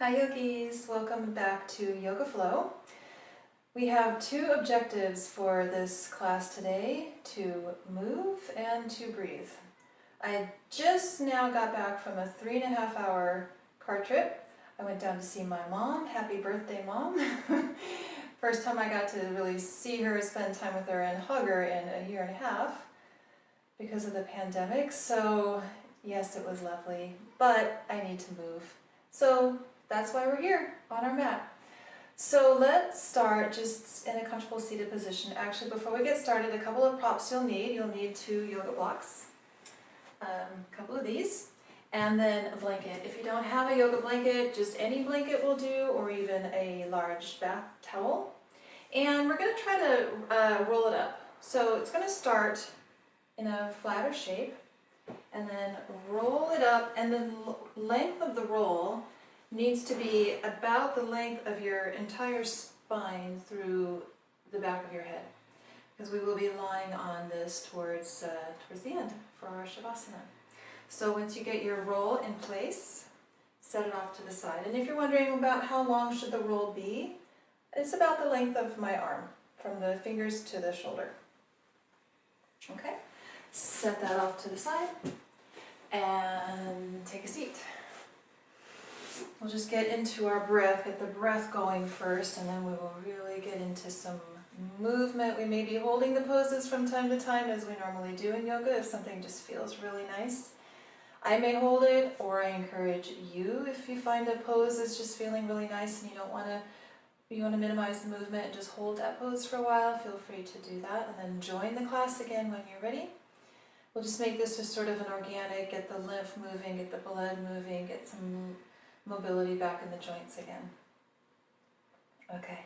Hi yogis, welcome back to Yoga Flow. We have two objectives for this class today, to move and to breathe. I just now got back from a 3.5-hour car trip. I went down to see my mom. Happy birthday, Mom. First time I got to really see her, spend time with her, and hug her in a 1.5 years because of the pandemic. So yes, it was lovely, but I need to move. So that's why we're here on our mat. So let's start just in a comfortable seated position. Actually, before we get started, a couple of props you'll need. You'll need 2 yoga blocks, a couple of these, and then a blanket. If you don't have a yoga blanket, just any blanket will do, or even a large bath towel. And we're going to try to roll it up. So it's going to start in a flatter shape, and then roll it up, and the length of the roll needs to be about the length of your entire spine through the back of your head, because we will be lying on this towards the end for our Shavasana. So once you get your roll in place, set it off to the side. And if you're wondering about how long should the roll be, it's about the length of my arm, from the fingers to the shoulder. Okay, set that off to the side and take a seat. We'll just get into our breath, get the breath going first, and then we will really get into some movement. We may be holding the poses from time to time, as we normally do in yoga, if something just feels really nice. I may hold it, or I encourage you, if you find a pose is just feeling really nice and you want to minimize the movement and just hold that pose for a while, feel free to do that, and then join the class again when you're ready. We'll just make this just sort of an organic, get the lymph moving, get the blood moving, get some mobility back in the joints again. Okay,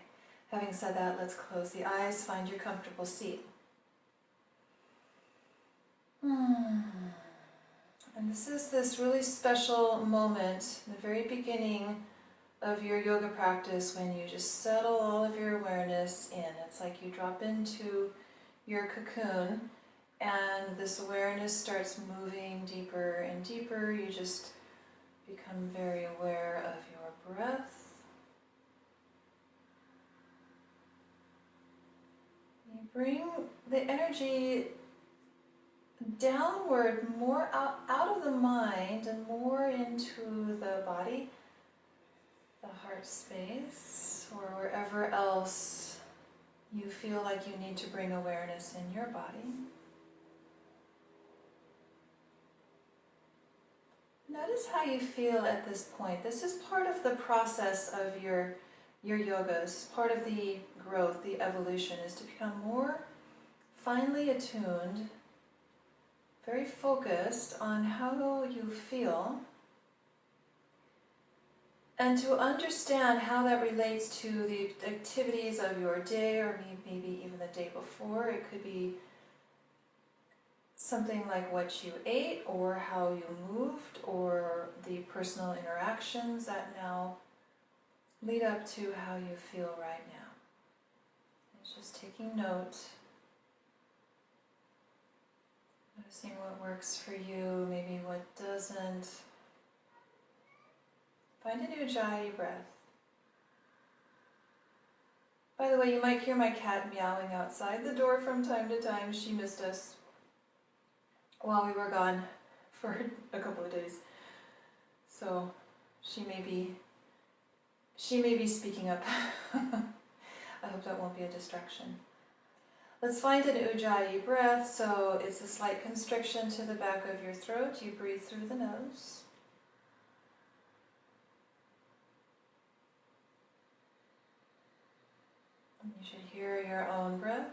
having said that, let's close the eyes, find your comfortable seat. And this is this really special moment, the very beginning of your yoga practice, when you just settle all of your awareness in. It's like you drop into your cocoon, and this awareness starts moving deeper and deeper. You just become very aware of your breath. You bring the energy downward, more out of the mind and more into the body, the heart space, or wherever else you feel like you need to bring awareness in your body. Notice how you feel at this point. This is part of the process of your yoga. This is part of the growth, the evolution, is to become more finely attuned, very focused on how you feel, and to understand how that relates to the activities of your day, or maybe even the day before. It could be something like what you ate, or how you moved, or the personal interactions that now lead up to how you feel right now. It's just taking note, noticing what works for you, maybe what doesn't. Find an ujjayi breath. By the way, you might hear my cat meowing outside the door from time to time. She missed us while we were gone for a couple of days. So she may be speaking up. I hope that won't be a distraction. Let's find an ujjayi breath. So it's a slight constriction to the back of your throat. You breathe through the nose. And you should hear your own breath.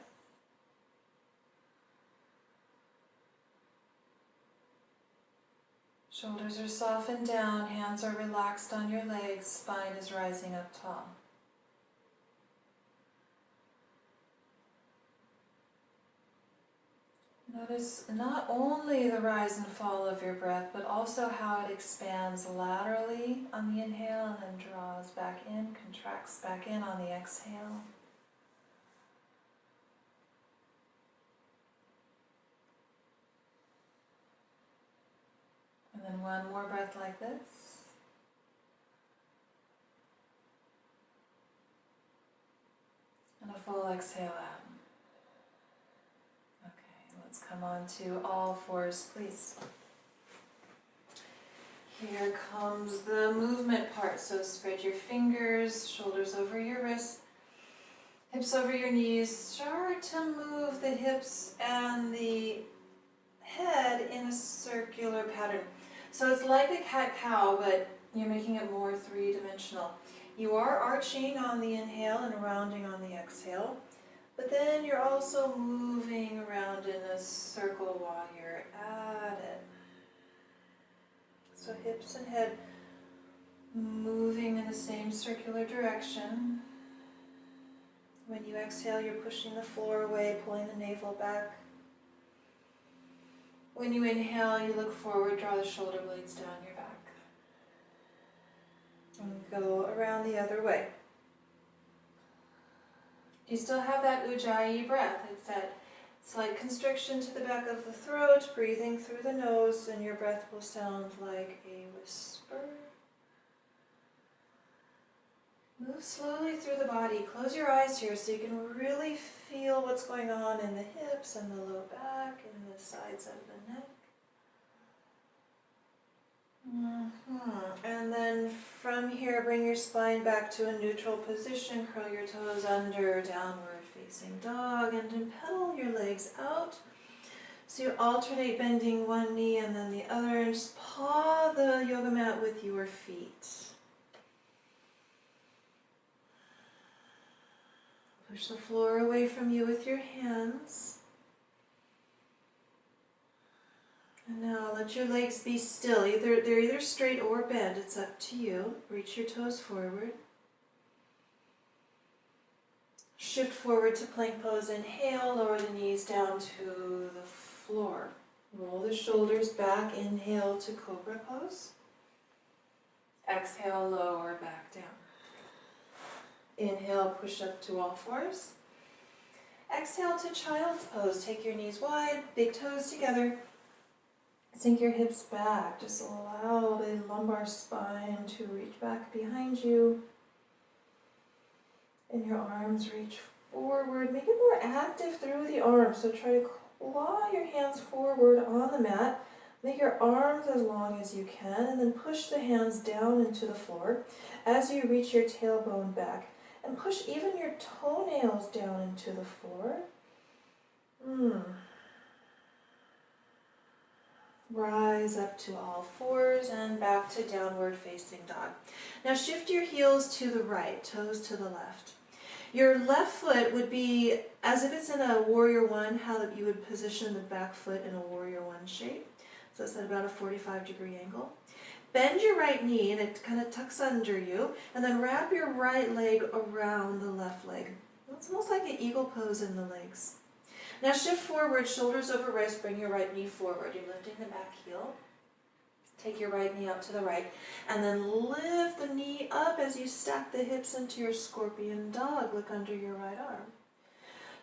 Shoulders are softened down, hands are relaxed on your legs, spine is rising up tall. Notice not only the rise and fall of your breath, but also how it expands laterally on the inhale and then draws back in, contracts back in on the exhale. And then one more breath like this. full exhale out. Okay, let's come on to all fours, please. Here comes the movement part. So spread your fingers, shoulders over your wrists, hips over your knees. Start to move the hips and the head in a circular pattern. So it's like a cat-cow, but you're making it more three-dimensional. You are arching on the inhale and rounding on the exhale, but then you're also moving around in a circle while you're at it. So hips and head moving in the same circular direction. When you exhale, you're pushing the floor away, pulling the navel back. When you inhale, you look forward, draw the shoulder blades down your back. And go around the other way. You still have that ujjayi breath. It's that slight constriction to the back of the throat, breathing through the nose, and your breath will sound like a whisper. Move slowly through the body. Close your eyes here so you can really feel what's going on in the hips and the low back and the sides of the neck. And then from here, bring your spine back to a neutral position. Curl your toes under, downward facing dog, and then pedal your legs out. So you alternate bending one knee and then the other, and just paw the yoga mat with your feet. Push the floor away from you with your hands. And now let your legs be still. They're either straight or bent. It's up to you. Reach your toes forward. Shift forward to plank pose. Inhale, lower the knees down to the floor. Roll the shoulders back. Inhale to cobra pose. Exhale, lower back down. Inhale, push up to all fours. Exhale to child's pose. Take your knees wide, big toes together. Sink your hips back. Just allow the lumbar spine to reach back behind you. And your arms reach forward. Make it more active through the arms. So try to claw your hands forward on the mat. Make your arms as long as you can. And then push the hands down into the floor as you reach your tailbone back. And push even your toenails down into the floor. Rise up to all fours and back to downward facing dog. Now shift your heels to the right, toes to the left. Your left foot would be as if it's in a warrior one, how you would position the back foot in a warrior one shape. So it's at about a 45-degree angle. Bend your right knee and it kind of tucks under you, and then wrap your right leg around the left leg. It's almost like an eagle pose in the legs. Now shift forward, shoulders over wrist, bring your right knee forward. You're lifting the back heel. Take your right knee up to the right, and then lift the knee up as you stack the hips into your scorpion dog. Look under your right arm.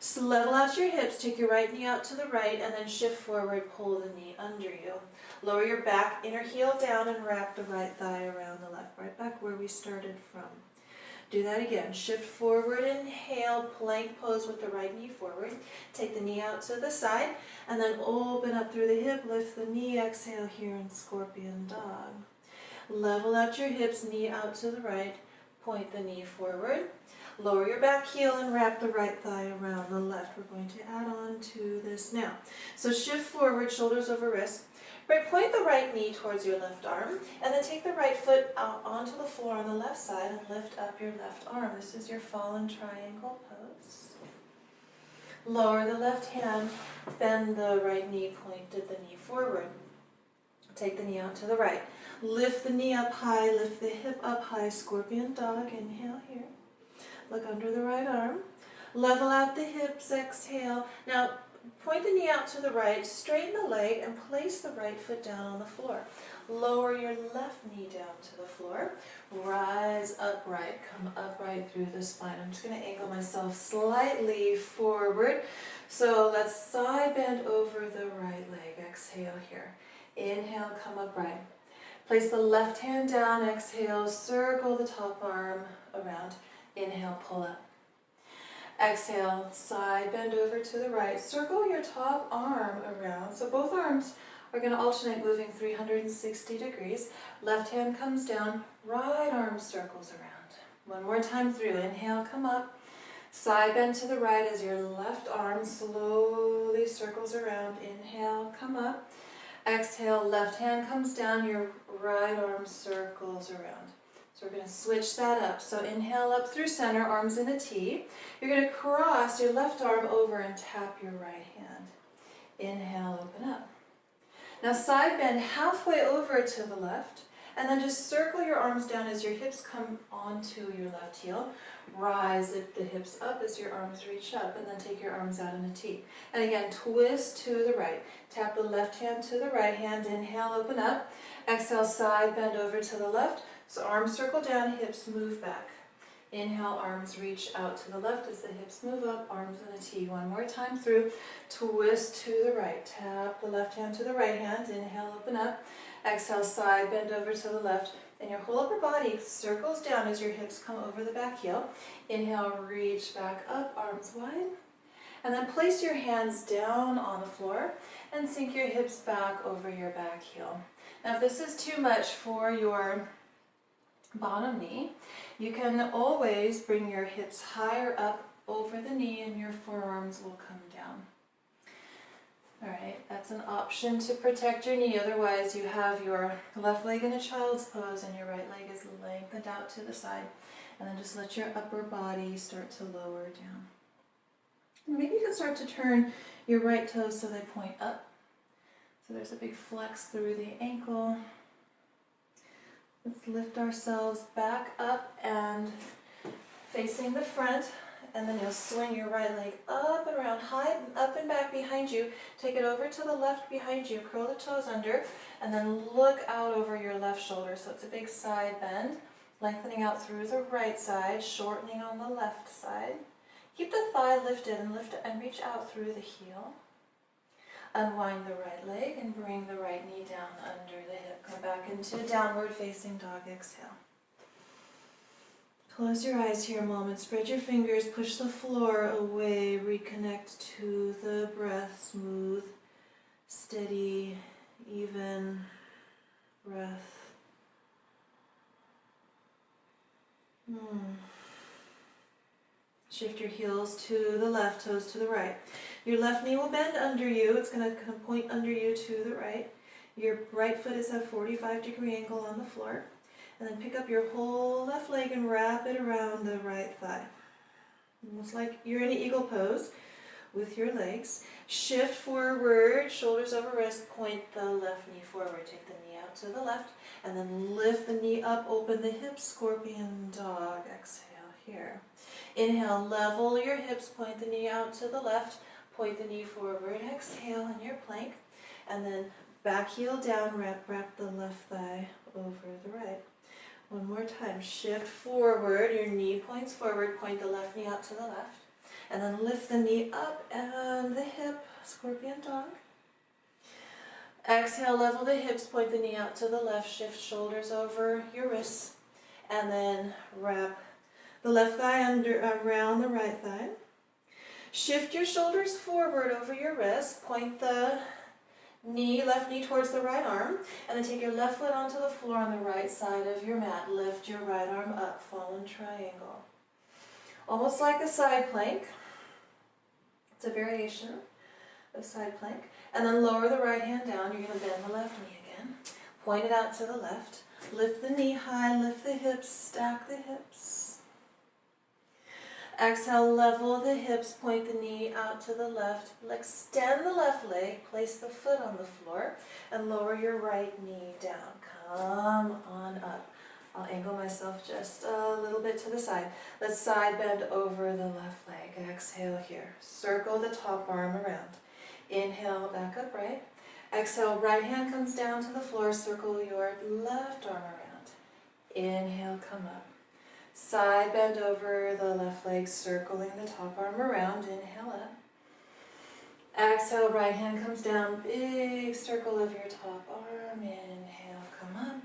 So level out your hips, take your right knee out to the right, and then shift forward, pull the knee under you. Lower your back, inner heel down, and wrap the right thigh around the left, right back where we started from. Do that again. Shift forward, inhale, plank pose with the right knee forward. Take the knee out to the side, and then open up through the hip, lift the knee, exhale here in scorpion dog. Level out your hips, knee out to the right, point the knee forward. Lower your back heel and wrap the right thigh around the left. We're going to add on to this now. So shift forward, shoulders over wrist. Point the right knee towards your left arm, and then take the right foot out onto the floor on the left side and lift up your left arm. This is your fallen triangle pose. Lower the left hand, bend the right knee, pointed the knee forward. Take the knee out to the right. Lift the knee up high, lift the hip up high, scorpion dog. Inhale here. Look under the right arm. Level out the hips, exhale. Now, point the knee out to the right, straighten the leg, and place the right foot down on the floor. Lower your left knee down to the floor. Rise upright, come upright through the spine. I'm just going to angle myself slightly forward. So let's side bend over the right leg. Exhale here. Inhale, come upright. Place the left hand down, exhale, circle the top arm around. Inhale, pull up. Exhale, side bend over to the right. Circle your top arm around. So both arms are going to alternate moving 360 degrees. Left hand comes down, right arm circles around. One more time through. Inhale, come up. Side bend to the right as your left arm slowly circles around. Inhale, come up. Exhale, left hand comes down, your right arm circles around. So we're going to switch that up. So inhale up through center, arms in a T. You're going to cross your left arm over and tap your right hand. Inhale, open up. Now side bend halfway over to the left, and then just circle your arms down as your hips come onto your left heel. Rise the hips up as your arms reach up, and then take your arms out in a T. And again, twist to the right. Tap the left hand to the right hand. Inhale, open up. Exhale, side bend over to the left. So arms circle down, hips move back. Inhale, arms reach out to the left as the hips move up, arms in a T. One more time through. Twist to the right. Tap the left hand to the right hand. Inhale, open up. Exhale, side bend over to the left. And your whole upper body circles down as your hips come over the back heel. Inhale, reach back up, arms wide. And then place your hands down on the floor and sink your hips back over your back heel. Now if this is too much for your bottom knee, you can always bring your hips higher up over the knee and your forearms will come down. Alright, that's an option to protect your knee. Otherwise you have your left leg in a child's pose and your right leg is lengthened out to the side. And then just let your upper body start to lower down. Maybe you can start to turn your right toes so they point up. So there's a big flex through the ankle. Let's lift ourselves back up and facing the front. And then you'll swing your right leg up and around, high, up and back behind you. Take it over to the left behind you. Curl the toes under. And then look out over your left shoulder. So it's a big side bend. Lengthening out through the right side, shortening on the left side. Keep the thigh lifted and reach out through the heel. Unwind the right leg and bring the right knee down under the hip. Come back into downward facing dog. Exhale. Close your eyes here a moment. Spread your fingers. Push the floor away. Reconnect to the breath. Smooth, steady, even breath. Shift your heels to the left, toes to the right. Your left knee will bend under you. It's going to point under you to the right. Your right foot is at a 45-degree angle on the floor. And then pick up your whole left leg and wrap it around the right thigh. Almost like you're in an eagle pose with your legs. Shift forward, shoulders over wrist, point the left knee forward. Take the knee out to the left, and then lift the knee up, open the hips, scorpion dog. Exhale here. Inhale, level your hips, point the knee out to the left, point the knee forward. Exhale in your plank, and then back heel down, wrap the left thigh over the right. One more time, shift forward, your knee points forward, point the left knee out to the left, and then lift the knee up and the hip, scorpion dog. Exhale, level the hips, point the knee out to the left, shift shoulders over your wrists, and then wrap the left thigh around the right thigh. Shift your shoulders forward over your wrist, point the left knee towards the right arm, and then take your left foot onto the floor on the right side of your mat. Lift your right arm up, fallen triangle. Almost like a side plank. It's a variation of side plank. And then lower the right hand down. You're going to bend the left knee again. Point it out to the left. Lift the knee high, lift the hips, stack the hips. Exhale, level the hips, point the knee out to the left. Extend the left leg, place the foot on the floor, and lower your right knee down. Come on up. I'll angle myself just a little bit to the side. Let's side bend over the left leg. Exhale here. Circle the top arm around. Inhale, back upright. Exhale, right hand comes down to the floor. Circle your left arm around. Inhale, come up. Side bend over the left leg, circling the top arm around. Inhale up. Exhale, right hand comes down. Big circle of your top arm. Inhale, come up.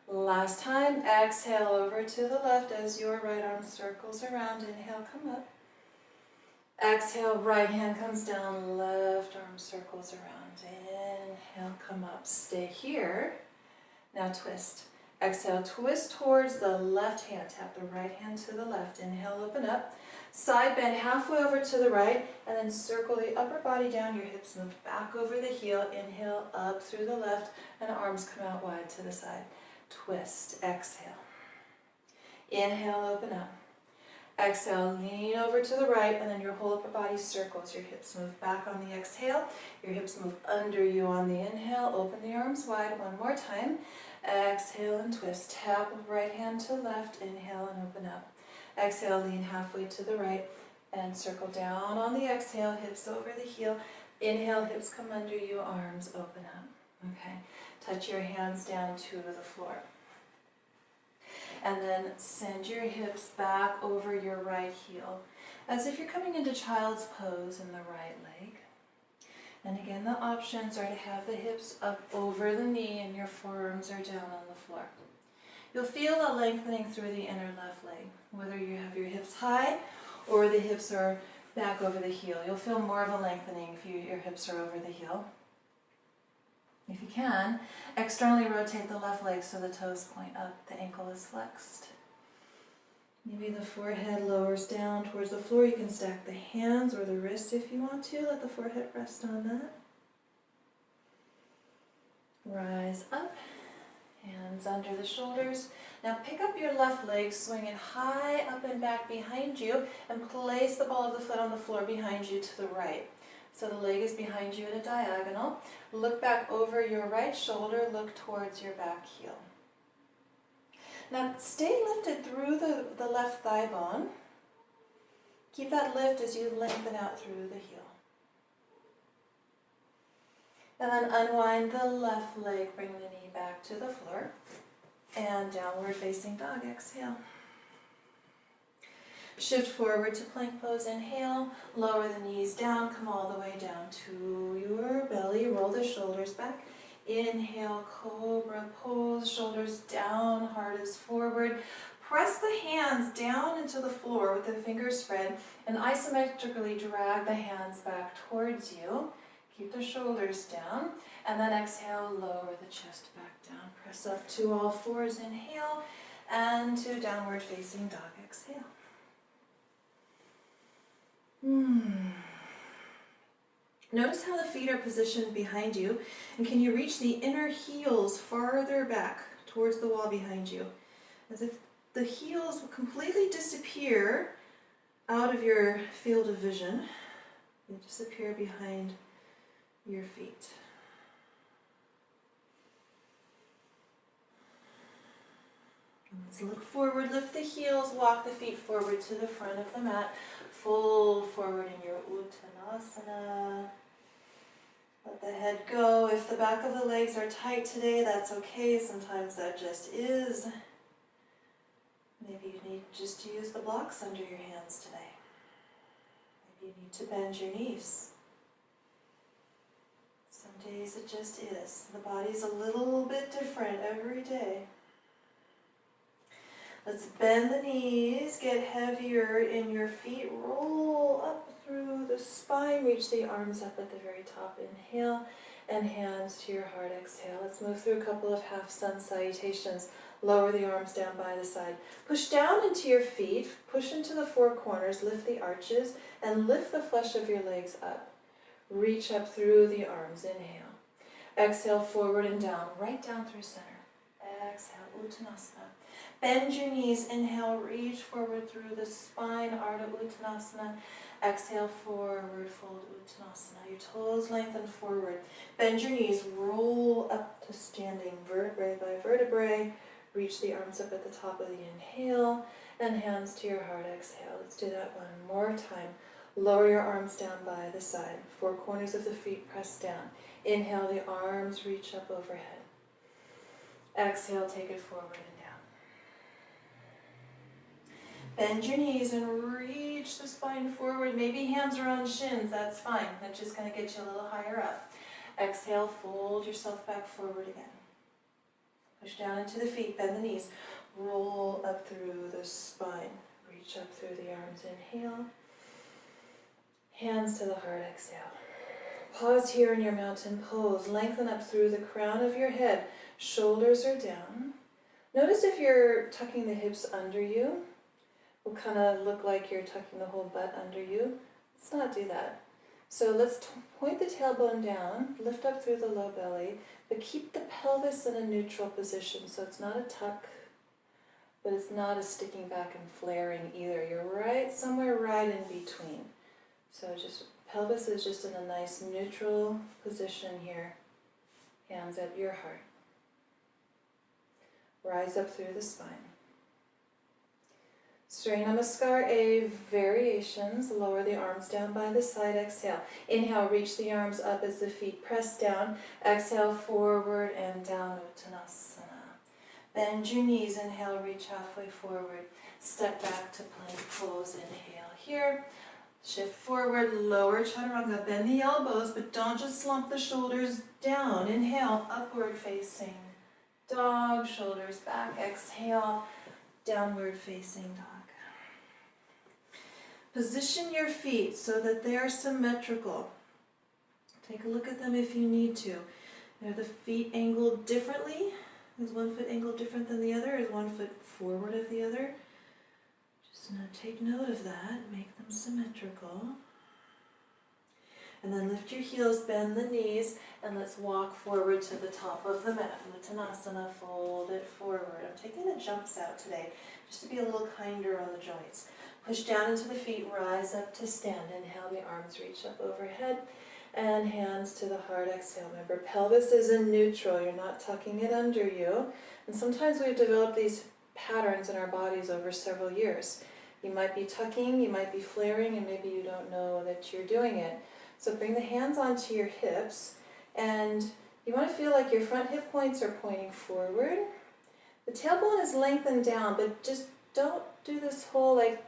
Last time, exhale over to the left as your right arm circles around. Inhale, come up. Exhale, right hand comes down, left arm circles around. Inhale, come up, stay here. Now twist. Exhale, twist towards the left hand. Tap the right hand to the left. Inhale, open up. Side bend halfway over to the right, and then circle the upper body down. Your hips move back over the heel. Inhale, up through the left, and arms come out wide to the side. Twist, exhale. Inhale, open up. Exhale, lean over to the right, and then your whole upper body circles. Your hips move back on the exhale. Your hips move under you on the inhale. Open the arms wide one more time. Exhale and twist. Tap right hand to left. Inhale and open up. Exhale, lean halfway to the right and circle down on the exhale. Hips over the heel. Inhale, hips come under you. Arms open up. Okay. Touch your hands down to the floor. And then send your hips back over your right heel, as if you're coming into child's pose in the right leg. And again, the options are to have the hips up over the knee and your forearms are down on the floor. You'll feel a lengthening through the inner left leg, whether you have your hips high or the hips are back over the heel. You'll feel more of a lengthening if your hips are over the heel. If you can, externally rotate the left leg so the toes point up, the ankle is flexed. Maybe the forehead lowers down towards the floor. You can stack the hands or the wrist if you want to. Let the forehead rest on that. Rise up, hands under the shoulders. Now pick up your left leg, swing it high up and back behind you, and place the ball of the foot on the floor behind you to the right. So the leg is behind you at a diagonal. Look back over your right shoulder, look towards your back heel. Now stay lifted through the left thigh bone. Keep that lift as you lengthen out through the heel. And then unwind the left leg, bring the knee back to the floor. And downward facing dog, exhale. Shift forward to plank pose, inhale, lower the knees down, come all the way down to your belly, roll the shoulders back. Inhale, cobra pose, shoulders down, heart is forward. Press the hands down into the floor with the fingers spread and isometrically drag the hands back towards you. Keep the shoulders down, and then exhale, lower the chest back down. Press up to all fours, inhale, and to downward facing dog, exhale. Notice how the feet are positioned behind you, and can you reach the inner heels farther back towards the wall behind you, as if the heels will completely disappear out of your field of vision. They disappear behind your feet. Let's look forward, lift the heels, walk the feet forward to the front of the mat. Fold forward in your Uttanasana. Let the head go. If the back of the legs are tight today, that's okay. Sometimes that just is. Maybe you need just to use the blocks under your hands today. Maybe you need to bend your knees. Some days it just is. The body's a little bit different every day. Let's bend the knees, get heavier in your feet, roll up through the spine, reach the arms up at the very top, inhale, and hands to your heart, exhale. Let's move through a couple of half sun salutations. Lower the arms down by the side. Push down into your feet, push into the four corners, lift the arches, and lift the flesh of your legs up. Reach up through the arms, inhale. Exhale, forward and down, right down through center. Exhale, Uttanasana. Bend your knees, inhale, reach forward through the spine, Ardha Uttanasana. Exhale, forward, fold Uttanasana. Your toes lengthen forward. Bend your knees, roll up to standing, vertebrae by vertebrae. Reach the arms up at the top of the inhale, and hands to your heart, exhale. Let's do that one more time. Lower your arms down by the side. Four corners of the feet press down. Inhale, the arms reach up overhead. Exhale, take it forward and down. Bend your knees and reach the spine forward. Maybe hands are on shins, that's fine. That's just going to get you a little higher up. Exhale, fold yourself back forward again. Push down into the feet, bend the knees. Roll up through the spine. Reach up through the arms, inhale. Hands to the heart, exhale. Pause here in your mountain pose. Lengthen up through the crown of your head. Shoulders are down. Notice if you're tucking the hips under you. It will kind of look like you're tucking the whole butt under you. Let's not do that. So let's point the tailbone down, lift up through the low belly, but keep the pelvis in a neutral position. So it's not a tuck, but it's not a sticking back and flaring either. You're right somewhere right in between. So just pelvis is just in a nice neutral position here. Hands at your heart. Rise up through the spine. Surya Namaskar A variations. Lower the arms down by the side. Exhale. Inhale, reach the arms up as the feet press down. Exhale, forward and down, Uttanasana. Bend your knees. Inhale, reach halfway forward. Step back to plank pose. Inhale here. Shift forward, lower chaturanga. Bend the elbows, but don't just slump the shoulders down. Inhale, upward facing dog. Shoulders back. Exhale, downward facing dog. Position your feet so that they are symmetrical. Take a look at them if you need to. Are the feet angled differently? Is one foot angled different than the other? Is one foot forward of the other? Just take note of that. Make them symmetrical. And then lift your heels, bend the knees, and let's walk forward to the top of the mat. Uttanasana, fold it forward. I'm taking the jumps out today just to be a little kinder on the joints. Push down into the feet, rise up to stand. Inhale, the arms reach up overhead, and hands to the heart. Exhale. Remember, pelvis is in neutral. You're not tucking it under you. And sometimes we've developed these patterns in our bodies over several years. You might be tucking, you might be flaring, and maybe you don't know that you're doing it. So bring the hands onto your hips, and you want to feel like your front hip points are pointing forward. The tailbone is lengthened down, but just don't do this whole like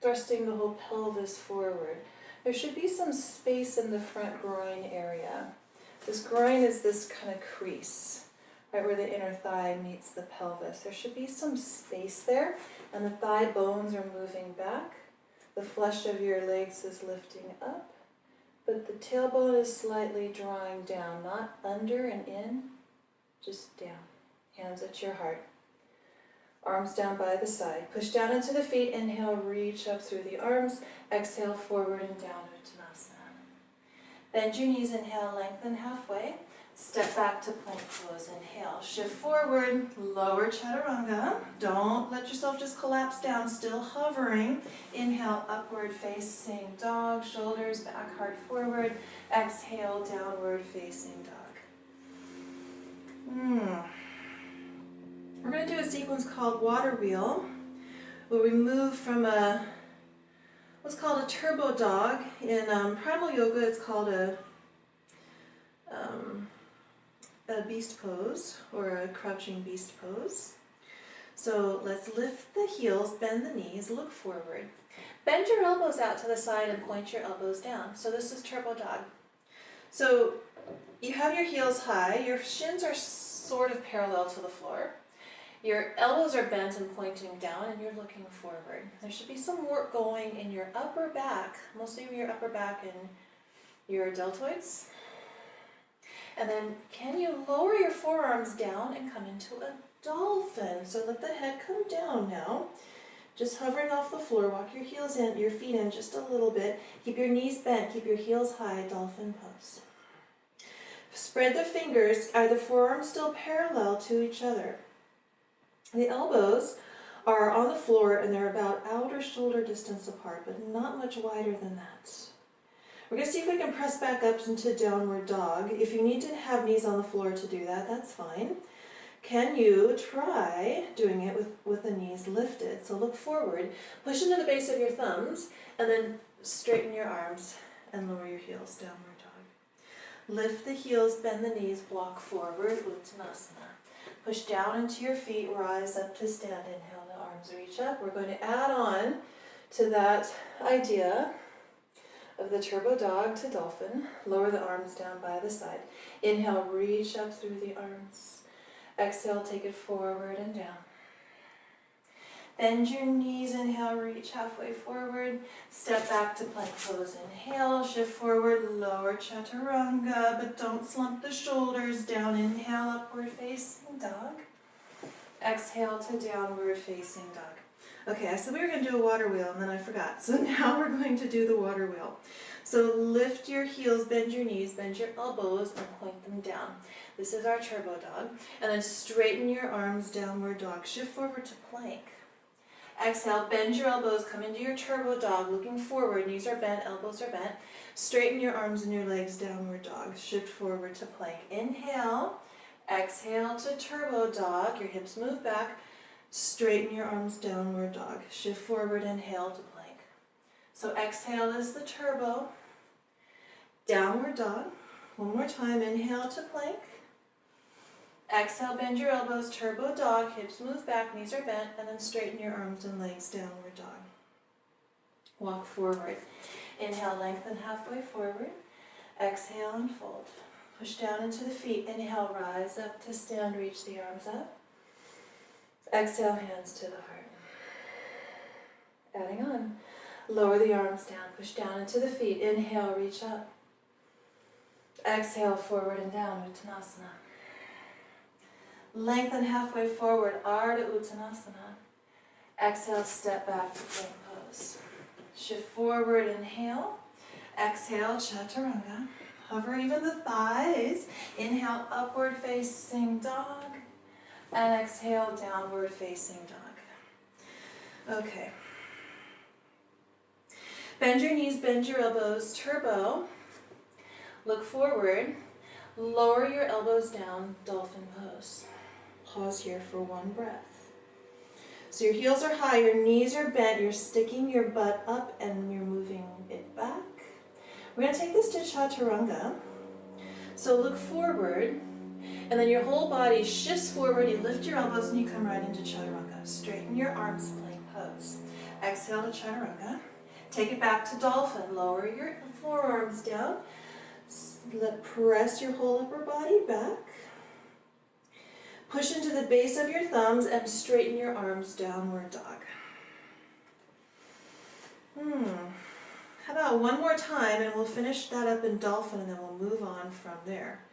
thrusting the whole pelvis forward. There should be some space in the front groin area. This groin is this kind of crease, right where the inner thigh meets the pelvis. There should be some space there, and the thigh bones are moving back. The flesh of your legs is lifting up, but the tailbone is slightly drawing down, not under and in, just down. Hands at your heart. Arms down by the side. Push down into the feet. Inhale, reach up through the arms. Exhale, forward and down, Uttanasana. Bend your knees. Inhale, lengthen halfway. Step back to plank pose. Inhale, shift forward, lower chaturanga. Don't let yourself just collapse down, still hovering. Inhale, upward facing dog, shoulders back, heart forward. Exhale, downward facing dog. We're going to do a sequence called water wheel, where we move from what's called a turbo dog. In primal yoga, it's called a beast pose, or a crouching beast pose. So let's lift the heels, bend the knees, look forward. Bend your elbows out to the side and point your elbows down. So this is turbo dog. So you have your heels high, your shins are sort of parallel to the floor. Your elbows are bent and pointing down, and you're looking forward. There should be some work going in your upper back, mostly your upper back and your deltoids. And then can you lower your forearms down and come into a dolphin? So let the head come down now. Just hovering off the floor, walk your heels in, your feet in just a little bit. Keep your knees bent, keep your heels high, dolphin pose. Spread the fingers, are the forearms still parallel to each other? The elbows are on the floor and they're about outer shoulder distance apart, but not much wider than that. We're going to see if we can press back up into downward dog. If you need to have knees on the floor to do that, that's fine. Can you try doing it with the knees lifted? So look forward, push into the base of your thumbs, and then straighten your arms and lower your heels, downward dog. Lift the heels, bend the knees, walk forward, Uttanasana. Push down into your feet, rise up to stand. Inhale, the arms reach up. We're going to add on to that idea of the turbo dog to dolphin. Lower the arms down by the side. Inhale, reach up through the arms. Exhale, take it forward and down. Bend your knees, inhale, reach halfway forward. Step back to plank pose, inhale, shift forward, lower chaturanga, but don't slump the shoulders down. Inhale, upward facing dog. Exhale to downward facing dog. Okay, I said we were going to do a water wheel and then I forgot. So now we're going to do the water wheel. So lift your heels, bend your knees, bend your elbows, and point them down. This is our turbo dog. And then straighten your arms, downward dog. Shift forward to plank. Exhale, bend your elbows, come into your turbo dog, looking forward. Knees are bent, elbows are bent. Straighten your arms and your legs, downward dog. Shift forward to plank. Inhale. Exhale to turbo dog. Your hips move back. Straighten your arms, downward dog. Shift forward, inhale to plank. So exhale is the turbo. Downward dog. One more time, inhale to plank. Exhale, bend your elbows, turbo dog, hips move back, knees are bent, and then straighten your arms and legs, downward dog. Walk forward. Inhale, lengthen halfway forward. Exhale and fold. Push down into the feet. Inhale, rise up to stand, reach the arms up. Exhale, hands to the heart. Adding on. Lower the arms down, push down into the feet. Inhale, reach up. Exhale, forward and down, Uttanasana. Lengthen halfway forward, Ardha Uttanasana. Exhale, step back to plank pose. Shift forward, inhale. Exhale, chaturanga. Hover even the thighs. Inhale, upward facing dog. And exhale, downward facing dog. Okay. Bend your knees, bend your elbows, turbo. Look forward. Lower your elbows down, dolphin pose. Pause here for one breath. So your heels are high, your knees are bent, you're sticking your butt up and you're moving it back. We're going to take this to chaturanga. So look forward, and then your whole body shifts forward, you lift your elbows and you come right into chaturanga. Straighten your arms, plank pose. Exhale to chaturanga. Take it back to dolphin. Lower your forearms down. Press your whole upper body back. Push into the base of your thumbs and straighten your arms, downward dog. How about one more time and we'll finish that up in dolphin and then we'll move on from there.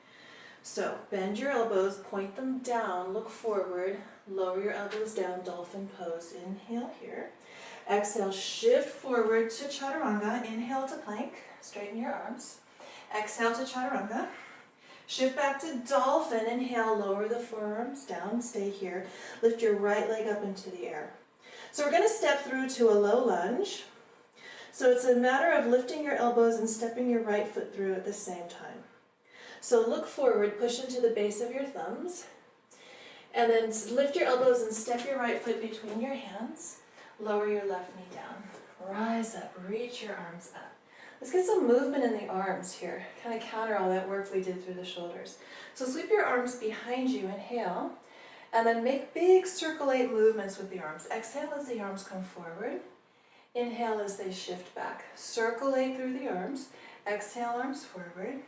So bend your elbows, point them down, look forward, lower your elbows down, dolphin pose. Inhale here. Exhale, shift forward to chaturanga. Inhale to plank, straighten your arms. Exhale to chaturanga. Shift back to dolphin. Inhale, lower the forearms down, stay here. Lift your right leg up into the air. So we're going to step through to a low lunge. So it's a matter of lifting your elbows and stepping your right foot through at the same time. So look forward, push into the base of your thumbs, and then lift your elbows and step your right foot between your hands. Lower your left knee down. Rise up, reach your arms up. Let's get some movement in the arms here. Kind of counter all that work we did through the shoulders. So sweep your arms behind you, inhale, and then make big circulate movements with the arms. Exhale as the arms come forward. Inhale as they shift back. Circulate through the arms. Exhale, arms forward.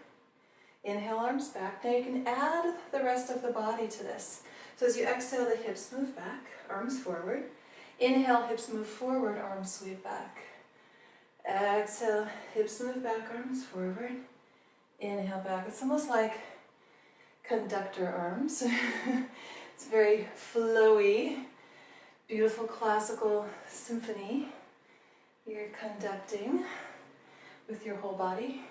Inhale, arms back. Now you can add the rest of the body to this. So as you exhale, the hips move back, arms forward. Inhale, hips move forward, arms sweep back. Exhale, hips move back, arms forward. Inhale back. It's almost like conductor arms. It's very flowy, beautiful classical symphony. You're conducting with your whole body.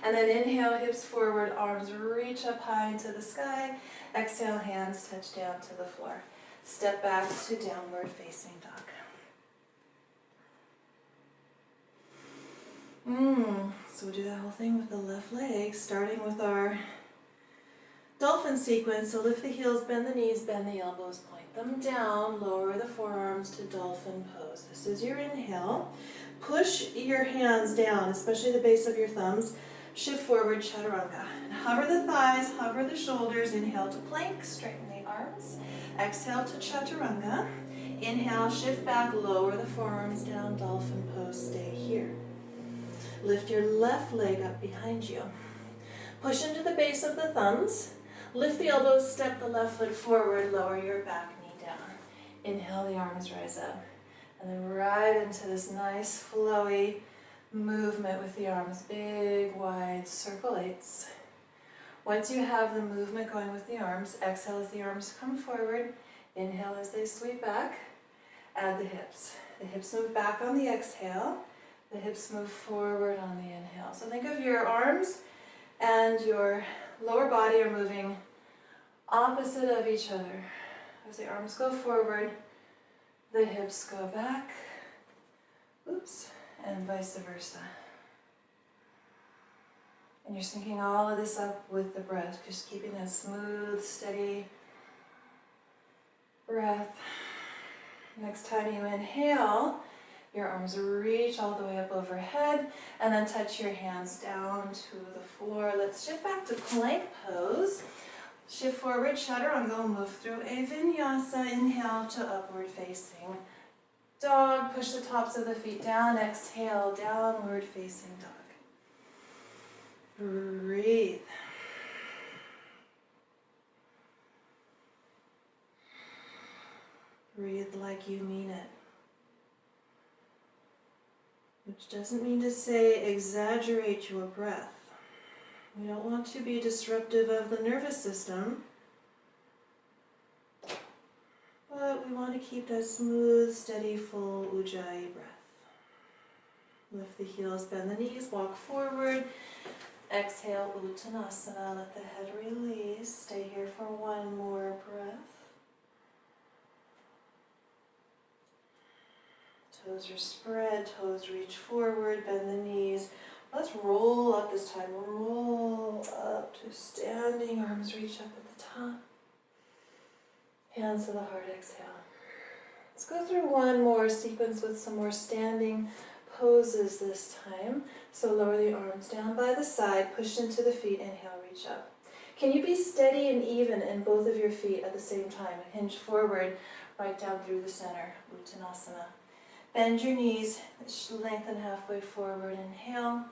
And then inhale, hips forward, arms reach up high into the sky. Exhale, hands touch down to the floor. Step back to downward facing dog. So we'll do that whole thing with the left leg, starting with our dolphin sequence. So lift the heels, bend the knees, bend the elbows, point them down, lower the forearms to dolphin pose. This is your inhale. Push your hands down, especially the base of your thumbs. Shift forward, chaturanga. And hover the thighs, hover the shoulders. Inhale to plank, straighten the arms. Exhale to chaturanga. Inhale, shift back, lower the forearms down, dolphin pose, stay here. Lift your left leg up behind you. Push into the base of the thumbs. Lift the elbows, step the left foot forward, lower your back knee down. Inhale, the arms rise up. And then right into this nice flowy movement with the arms, big, wide circle eights. Once you have the movement going with the arms, exhale as the arms come forward, inhale as they sweep back, add the hips. The hips move back on the exhale, the hips move forward on the inhale. So think of your arms and your lower body are moving opposite of each other. As the arms go forward, the hips go back, oops, and vice versa. And you're syncing all of this up with the breath, just keeping that smooth, steady breath. Next time you inhale, your arms reach all the way up overhead, and then touch your hands down to the floor. Let's shift back to plank pose. Shift forward, chaturanga, move through a vinyasa. Inhale to upward facing dog. Push the tops of the feet down. Exhale, downward facing dog. Breathe. Breathe like you mean it. Which doesn't mean to say exaggerate your breath. We don't want to be disruptive of the nervous system, but we want to keep that smooth, steady, full ujjayi breath. Lift the heels, bend the knees, walk forward. Exhale, uttanasana, let the head release. Stay here for one more breath. Toes are spread, toes reach forward, bend the knees. Let's roll up this time. Roll up to standing, arms reach up at the top. Hands to the heart, exhale. Let's go through one more sequence with some more standing poses this time. So lower the arms down by the side, push into the feet, inhale, reach up. Can you be steady and even in both of your feet at the same time? Hinge forward, right down through the center, uttanasana. Bend your knees, lengthen halfway forward, inhale.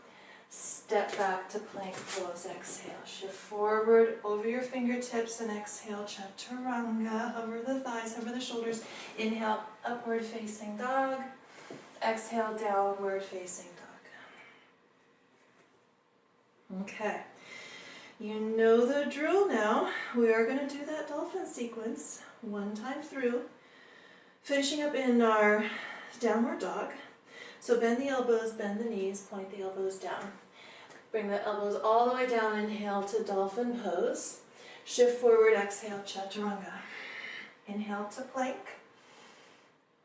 Step back to plank pose, exhale. Shift forward over your fingertips and exhale, chaturanga. Hover the thighs, hover the shoulders. Inhale, upward facing dog. Exhale, downward facing dog. Okay, you know the drill now. We are going to do that dolphin sequence one time through, finishing up in our downward dog. So bend the elbows, bend the knees, point the elbows down. Bring the elbows all the way down, inhale to dolphin pose. Shift forward, exhale, chaturanga. Inhale to plank.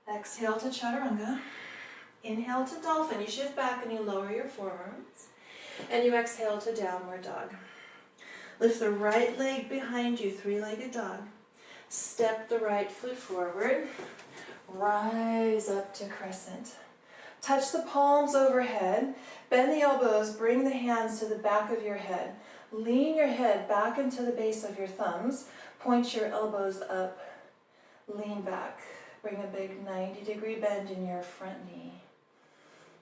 Exhale to chaturanga. Inhale to dolphin. You shift back and you lower your forearms. And you exhale to downward dog. Lift the right leg behind you, three-legged dog. Step the right foot forward. Rise up to crescent. Touch the palms overhead. Bend the elbows. Bring the hands to the back of your head. Lean your head back into the base of your thumbs. Point your elbows up. Lean back. Bring a big 90-degree bend in your front knee.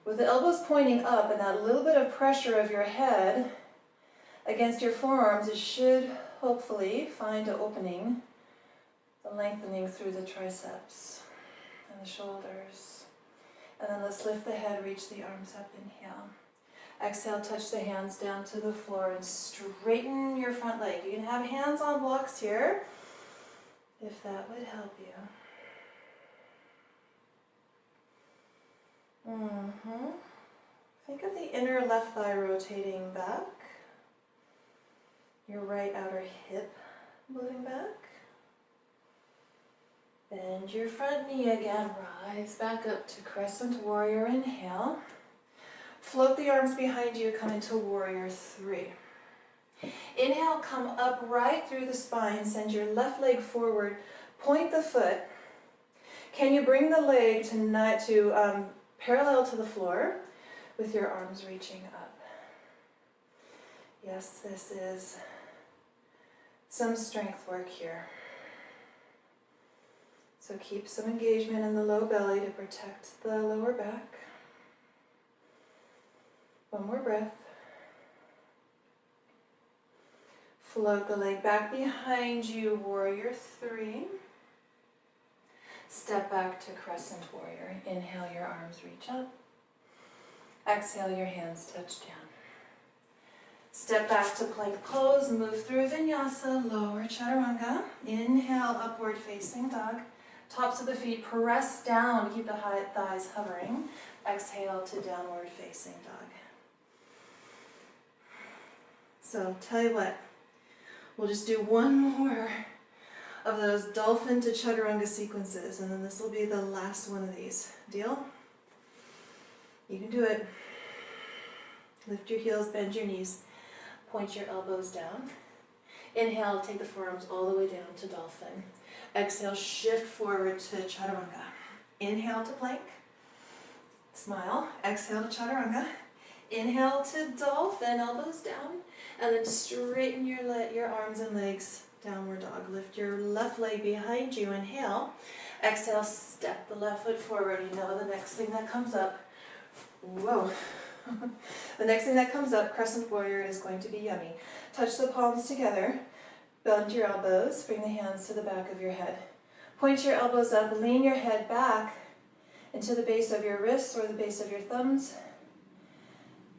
With the elbows pointing up and that little bit of pressure of your head against your forearms, it should hopefully find an opening, the lengthening through the triceps and the shoulders. And then let's lift the head, reach the arms up, inhale. Exhale, touch the hands down to the floor and straighten your front leg. You can have hands on blocks here, if that would help you. Think of the inner left thigh rotating back. Your right outer hip moving back. Bend your front knee again. Rise back up to crescent warrior. Inhale. Float the arms behind you. Come into warrior 3. Inhale, come up right through the spine. Send your left leg forward. Point the foot. Can you bring the leg to parallel to the floor with your arms reaching up? Yes, this is some strength work here. So keep some engagement in the low belly to protect the lower back. One more breath. Float the leg back behind you, warrior 3. Step back to crescent warrior. Inhale, your arms reach up. Exhale, your hands touch down. Step back to plank pose, move through vinyasa, lower chaturanga. Inhale, upward facing dog. Tops of the feet press down, keep the thighs hovering. Exhale to downward facing dog. So, tell you what, we'll just do one more of those dolphin to chaturanga sequences, and then this will be the last one of these. Deal? You can do it. Lift your heels, bend your knees, point your elbows down. Inhale, take the forearms all the way down to dolphin. Exhale, shift forward to chaturanga. Inhale to plank. Smile. Exhale to chaturanga. Inhale to dolphin, elbows down. And then straighten your arms and legs, downward dog. Lift your left leg behind you. Inhale. Exhale, step the left foot forward. You know the next thing that comes up. Whoa. The next thing that comes up, crescent warrior, is going to be yummy. Touch the palms together. Bend your elbows. Bring the hands to the back of your head. Point your elbows up. Lean your head back into the base of your wrists or the base of your thumbs.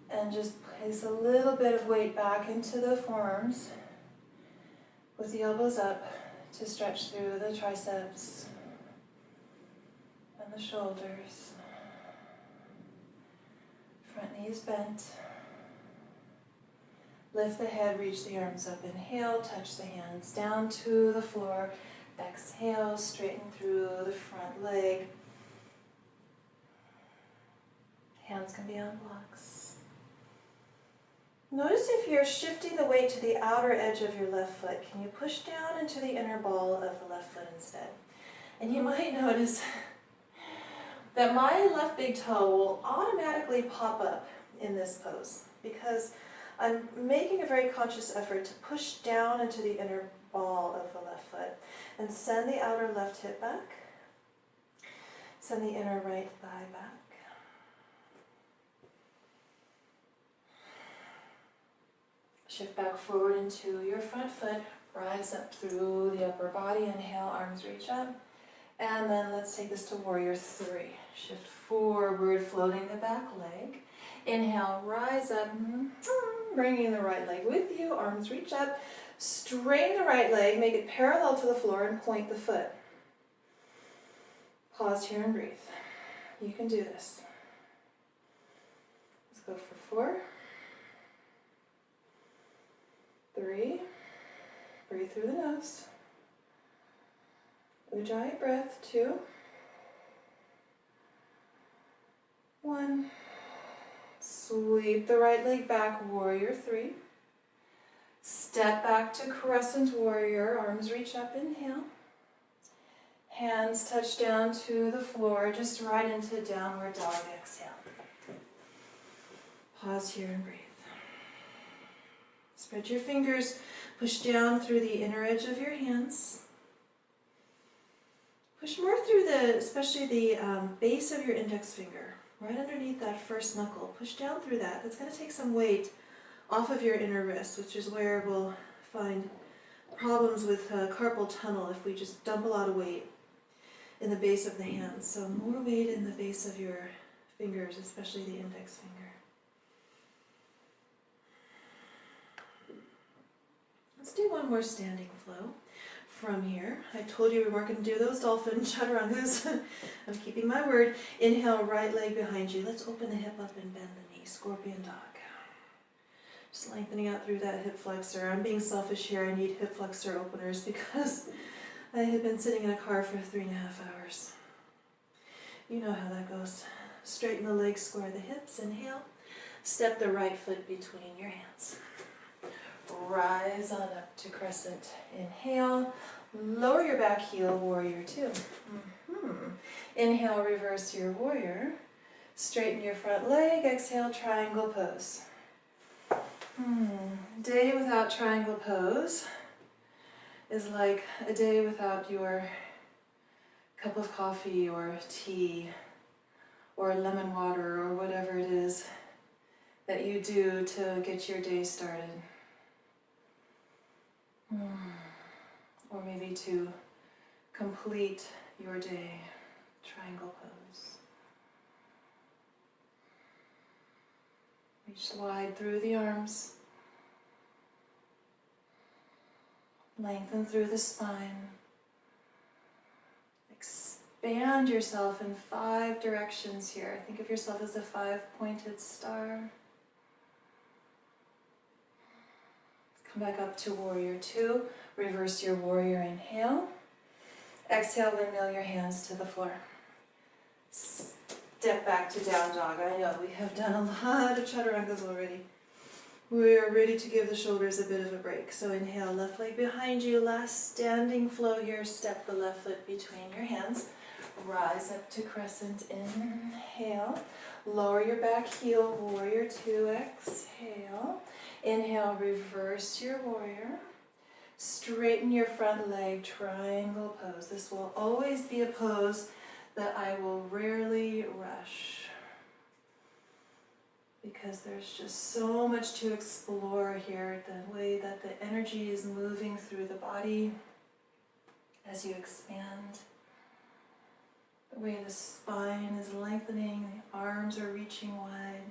And just place a little bit of weight back into the forearms with the elbows up to stretch through the triceps and the shoulders. Front knees bent. Lift the head, reach the arms up. Inhale, touch the hands down to the floor. Exhale, straighten through the front leg. Hands can be on blocks. Notice if you're shifting the weight to the outer edge of your left foot, can you push down into the inner ball of the left foot instead? And you might notice that my left big toe will automatically pop up in this pose because I'm making a very conscious effort to push down into the inner ball of the left foot and send the outer left hip back, send the inner right thigh back. Shift back forward into your front foot, rise up through the upper body, inhale, arms reach up. And then let's take this to warrior three. Shift forward, floating the back leg. Inhale, rise up, bringing the right leg with you, arms reach up. Straighten the right leg, make it parallel to the floor and point the foot. Pause here and breathe. You can do this. Let's go for 4, 3, breathe through the nose. Ujjayi breath, 2, 1. Sweep the right leg back, warrior 3. Step back to crescent warrior, arms reach up, inhale. Hands touch down to the floor, just right into downward dog, exhale. Pause here and breathe. Spread your fingers, push down through the inner edge of your hands. Push more through especially the base of your index finger, right underneath that first knuckle. Push down through that. That's going to take some weight off of your inner wrist, which is where we'll find problems with carpal tunnel if we just dump a lot of weight in the base of the hands. So more weight in the base of your fingers, especially the index finger. Let's do one more standing flow from here. I told you we weren't going to do those dolphin chaturangas. I'm keeping my word. Inhale, right leg behind you. Let's open the hip up and bend the knee. Scorpion dog. Just lengthening out through that hip flexor. I'm being selfish here. I need hip flexor openers because I had been sitting in a car for 3.5 hours. You know how that goes. Straighten the legs, square the hips. Inhale. Step the right foot between your hands. Rise on up to crescent. Inhale. Lower your back heel, warrior 2. Inhale, reverse your warrior. Straighten your front leg. Exhale, triangle pose. Day without triangle pose is like a day without your cup of coffee or tea or lemon water or whatever it is that you do to get your day started. Or maybe to complete your day. Triangle pose. Reach wide through the arms. Lengthen through the spine. Expand yourself in 5 directions here. Think of yourself as a 5-pointed star. Come back up to warrior 2. Reverse your warrior inhale. Exhale, windmill your hands to the floor. Step back to down dog. I know we have done a lot of chaturangas already. We're ready to give the shoulders a bit of a break. So inhale, left leg behind you. Last standing flow here. Step the left foot between your hands. Rise up to crescent. Inhale. Lower your back heel. Warrior 2. Exhale. Inhale, reverse your warrior. Straighten your front leg. Triangle pose. This will always be a pose that I will rarely rush, because there's just so much to explore here, the way that the energy is moving through the body as you expand, the way the spine is lengthening, the arms are reaching wide.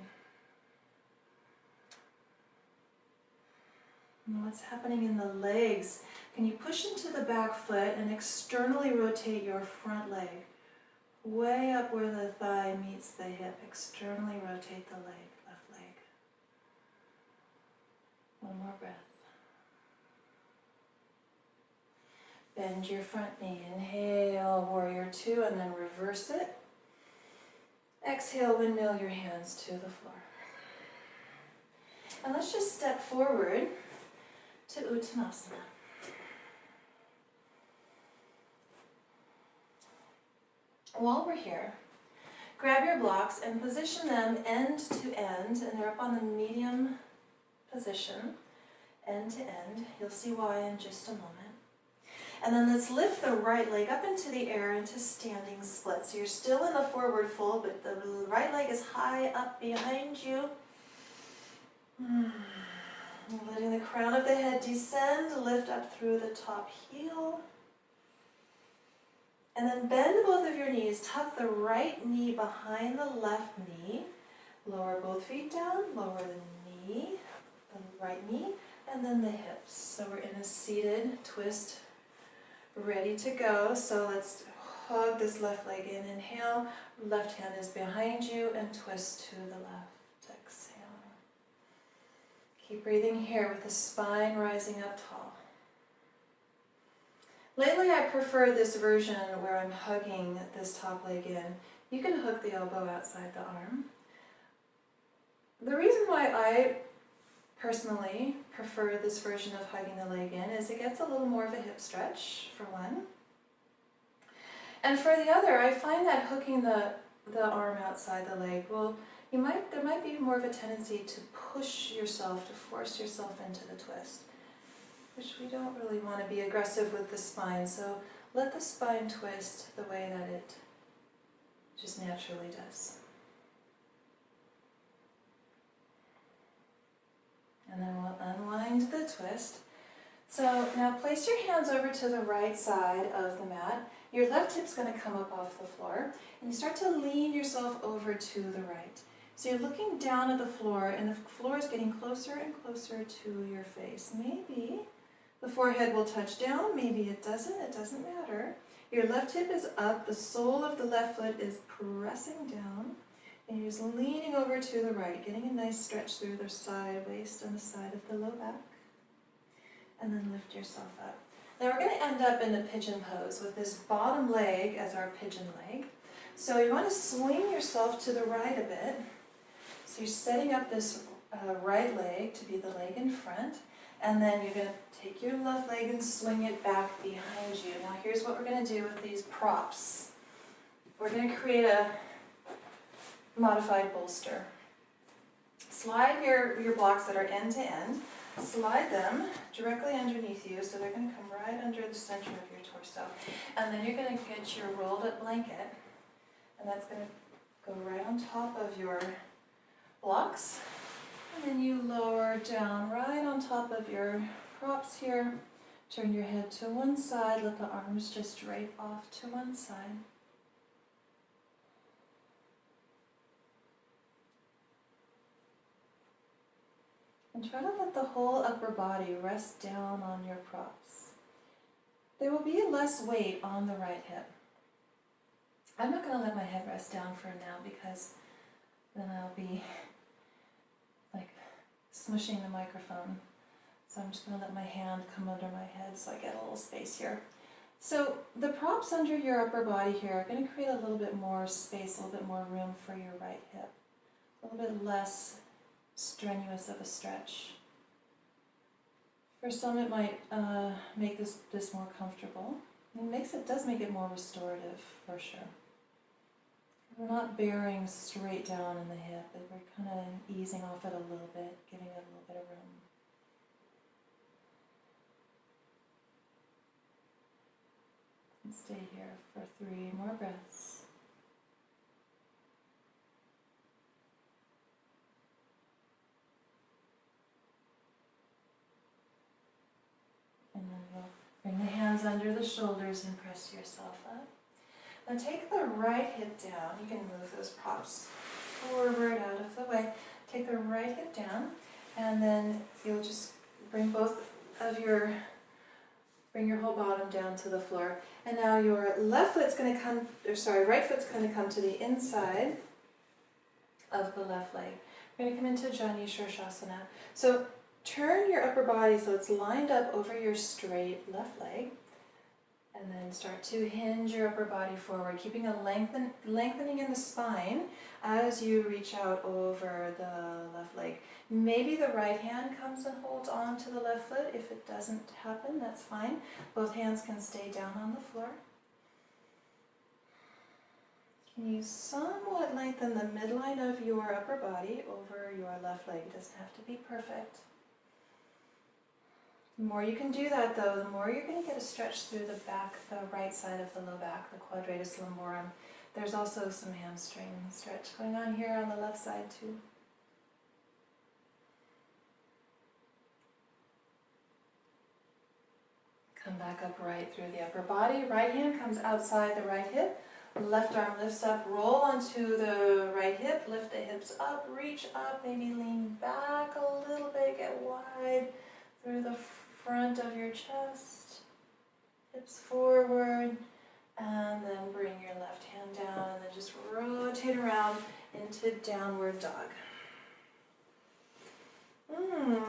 And what's happening in the legs? Can you push into the back foot and externally rotate your front leg? Way up where the thigh meets the hip. Externally rotate the leg, left leg. One more breath. Bend your front knee. Inhale, warrior 2, and then reverse it. Exhale, windmill your hands to the floor. And let's just step forward to Uttanasana. While we're here, grab your blocks and position them end to end, and they're up on the medium position, end to end. You'll see why in just a moment. And then let's lift the right leg up into the air into standing split. So you're still in the forward fold, but the right leg is high up behind you. Letting the crown of the head descend, lift up through the top heel. And then bend both of your knees, tuck the right knee behind the left knee, lower both feet down, lower the knee, the right knee, and then the hips. So we're in a seated twist, ready to go. So let's hug this left leg in, inhale, left hand is behind you, and twist to the left, exhale. Keep breathing here with the spine rising up tall. Lately I prefer this version where I'm hugging this top leg in. You can hook the elbow outside the arm. The reason why I personally prefer this version of hugging the leg in is it gets a little more of a hip stretch, for one. And for the other, I find that hooking the arm outside the leg, well, there might be more of a tendency to push yourself, to force yourself into the twist, which we don't really want to be aggressive with the spine. So let the spine twist the way that it just naturally does. And then we'll unwind the twist. So now place your hands over to the right side of the mat. Your left hip's going to come up off the floor, and you start to lean yourself over to the right. So you're looking down at the floor, and the floor is getting closer and closer to your face. Maybe the forehead will touch down, maybe it doesn't matter. Your left hip is up, the sole of the left foot is pressing down, and you're just leaning over to the right, getting a nice stretch through the side waist and the side of the low back. And then lift yourself up. Now we're going to end up in the pigeon pose with this bottom leg as our pigeon leg. So you want to swing yourself to the right a bit. So you're setting up this right leg to be the leg in front. And then you're going to take your left leg and swing it back behind you. Now here's what we're going to do with these props. We're going to create a modified bolster. Slide your blocks that are end to end. Slide them directly underneath you, so they're going to come right under the center of your torso. And then you're going to get your rolled up blanket, and that's going to go right on top of your blocks. And then you lower down right on top of your props here, Turn your head to one side, let the arms just drape off to one side. And try to let the whole upper body rest down on your props. There will be less weight on the right hip. I'm not going to let my head rest down for now because then I'll be like smushing the microphone. So I'm just going to let my hand come under my head so I get a little space here. So the props under your upper body here are going to create a little bit more space, a little bit more room for your right hip. A little bit less strenuous of a stretch. For some it might make this more comfortable. It does make it more restorative for sure. We're not bearing straight down in the hip, but we're kind of easing off it a little bit, giving it a little bit of room. And stay here for 3 more breaths. And then we'll bring the hands under the shoulders and press yourself up. Now take the right hip down. You can move those props forward out of the way. Take the right hip down, and then you'll just bring bring your whole bottom down to the floor. And now your right foot's going to come to the inside of the left leg. We're going to come into Jani Shirshasana. So turn your upper body so it's lined up over your straight left leg. And then start to hinge your upper body forward, keeping a lengthening in the spine as you reach out over the left leg. Maybe the right hand comes and holds on to the left foot. If it doesn't happen, that's fine. Both hands can stay down on the floor. Can you somewhat lengthen the midline of your upper body over your left leg? It doesn't have to be perfect. The more you can do that though, the more you're going to get a stretch through the back, the right side of the low back, the quadratus lumborum. There's also some hamstring stretch going on here on the left side too. Come back upright through the upper body. Right hand comes outside the right hip. Left arm lifts up, roll onto the right hip, lift the hips up, reach up, maybe lean back a little bit, get wide through the front of your chest, hips forward, and then bring your left hand down and then just rotate around into downward dog.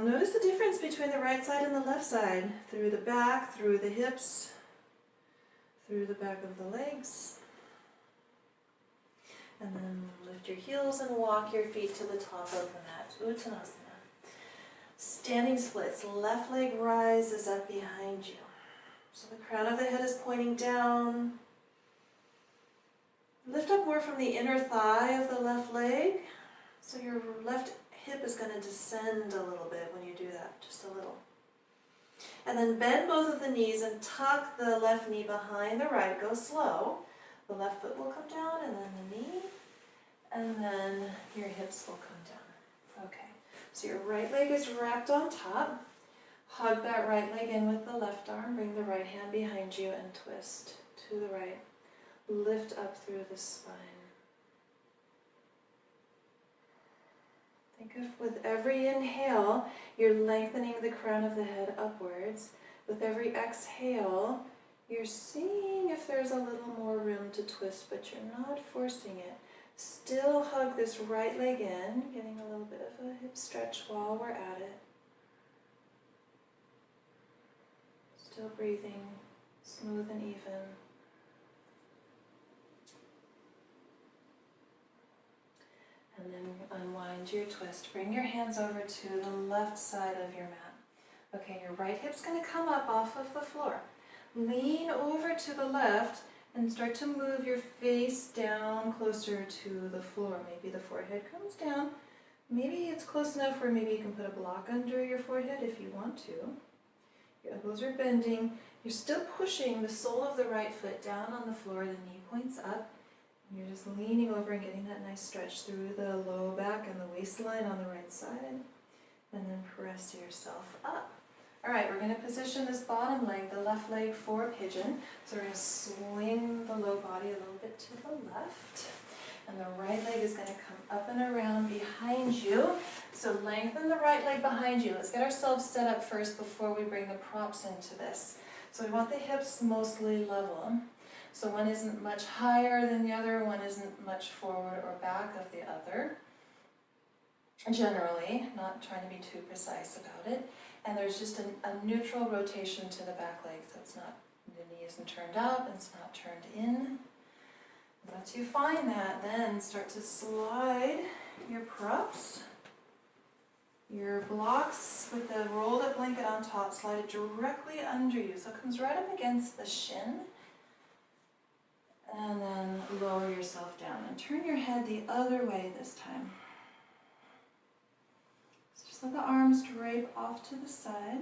Notice the difference between the right side and the left side, through the back, through the hips, through the back of the legs. And then lift your heels and walk your feet to the top of the mat, Uttanasana. Standing splits, left leg rises up behind you. So the crown of the head is pointing down. Lift up more from the inner thigh of the left leg. So your left hip is going to descend a little bit when you do that, just a little. And then bend both of the knees and tuck the left knee behind the right. Go slow. The left foot will come down and then the knee. And then your hips will come down. Okay. So your right leg is wrapped on top. Hug that right leg in with the left arm. Bring the right hand behind you and twist to the right. Lift up through the spine. Think of with every inhale, you're lengthening the crown of the head upwards. With every exhale, you're seeing if there's a little more room to twist, but you're not forcing it. Still hug this right leg in, getting a little bit of a hip stretch while we're at it. Still breathing, smooth and even. And then unwind your twist. Bring your hands over to the left side of your mat. Okay, your right hip's going to come up off of the floor. Lean over to the left and start to move your face down closer to the floor. Maybe the forehead comes down. Maybe it's close enough where maybe you can put a block under your forehead if you want to. Your elbows are bending. You're still pushing the sole of the right foot down on the floor. The knee points up. You're just leaning over and getting that nice stretch through the low back and the waistline on the right side. And then press yourself up. All right, we're going to position this bottom leg, the left leg, for pigeon. So we're going to swing the low body a little bit to the left. And the right leg is going to come up and around behind you. So lengthen the right leg behind you. Let's get ourselves set up first before we bring the props into this. So we want the hips mostly level. So one isn't much higher than the other, one isn't much forward or back of the other. Generally, not trying to be too precise about it. And there's just a neutral rotation to the back leg, so it's not, the knee isn't turned up, it's not turned in. Once you find that, then start to slide your props, your blocks with the rolled up blanket on top, slide it directly under you, so it comes right up against the shin. And then lower yourself down and turn your head the other way this time. Let the arms drape off to the side.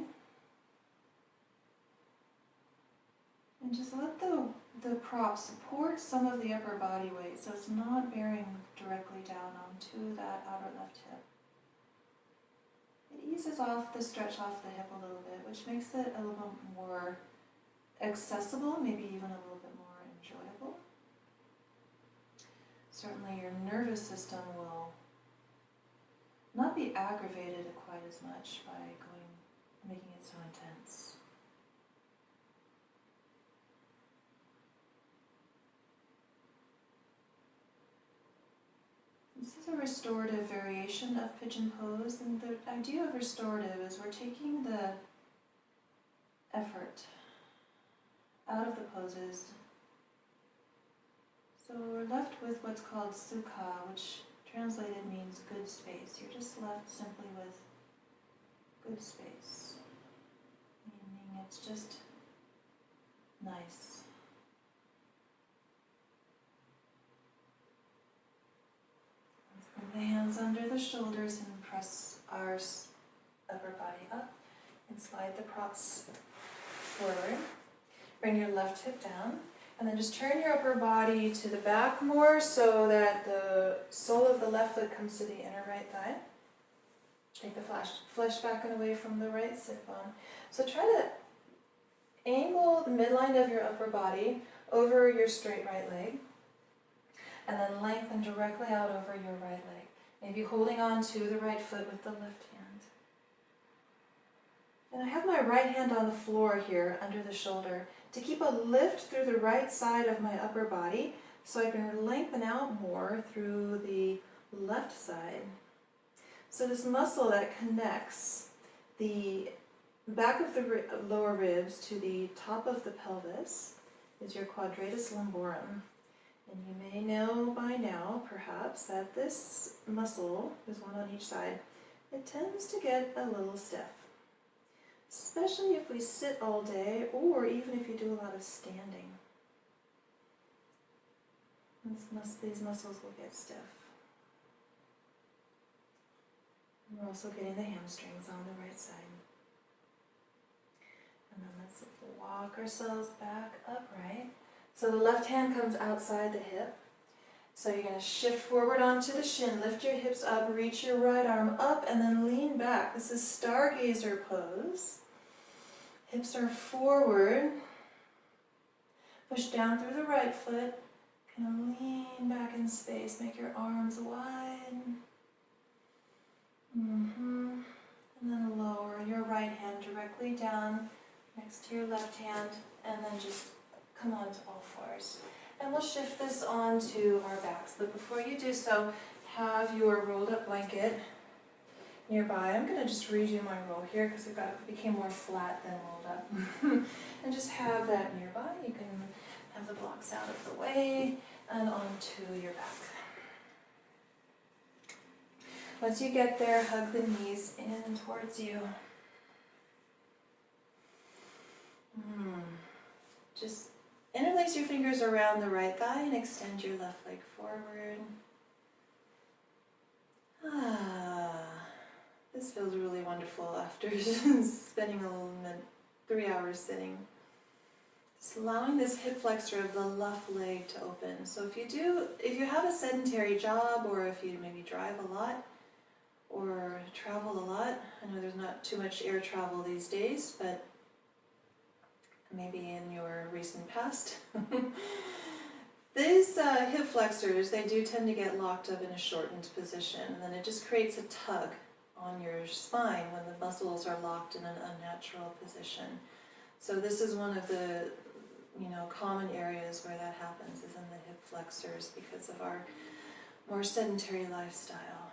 And just let the prop support some of the upper body weight so it's not bearing directly down onto that outer left hip. It eases off the stretch off the hip a little bit, which makes it a little bit more accessible, maybe even a little bit more enjoyable. Certainly your nervous system will not be aggravated quite as much by making it so intense. This is a restorative variation of pigeon pose, and the idea of restorative is we're taking the effort out of the poses. So we're left with what's called sukha, which translated means good space. You're just left simply with good space, meaning it's just nice. Let's bring the hands under the shoulders and press our upper body up and slide the props forward. Bring your left hip down. And then just turn your upper body to the back more so that the sole of the left foot comes to the inner right thigh. Take the flesh back and away from the right sit bone. So try to angle the midline of your upper body over your straight right leg. And then lengthen directly out over your right leg. Maybe holding on to the right foot with the left hand. And I have my right hand on the floor here under the shoulder to keep a lift through the right side of my upper body so I can lengthen out more through the left side. So this muscle that connects the back of the lower ribs to the top of the pelvis is your quadratus lumborum. And you may know by now, perhaps, that this muscle, there's one on each side, it tends to get a little stiff. Especially if we sit all day, or even if you do a lot of standing. These muscles will get stiff. We're also getting the hamstrings on the right side. And then let's walk ourselves back upright. So the left hand comes outside the hip. So you're going to shift forward onto the shin, lift your hips up, reach your right arm up, and then lean back. This is stargazer pose. Hips are forward. Push down through the right foot. Kind of lean back in space. Make your arms wide. And then lower your right hand directly down next to your left hand, and then just come onto all fours. And we'll shift this onto our backs, but before you do so, have your rolled up blanket nearby. I'm going to just redo my roll here because it became more flat than rolled up. And just have that nearby. You can have the blocks out of the way and onto your back. Once you get there, hug the knees in towards you. Just interlace your fingers around the right thigh and extend your left leg forward. This feels really wonderful after spending 3 hours sitting. Just allowing this hip flexor of the left leg to open. So if you have a sedentary job, or if you maybe drive a lot, or travel a lot. I know there's not too much air travel these days, but maybe in your recent past. These hip flexors, they do tend to get locked up in a shortened position, and then it just creates a tug on your spine when the muscles are locked in an unnatural position. So this is one of the common areas where that happens, is in the hip flexors because of our more sedentary lifestyle.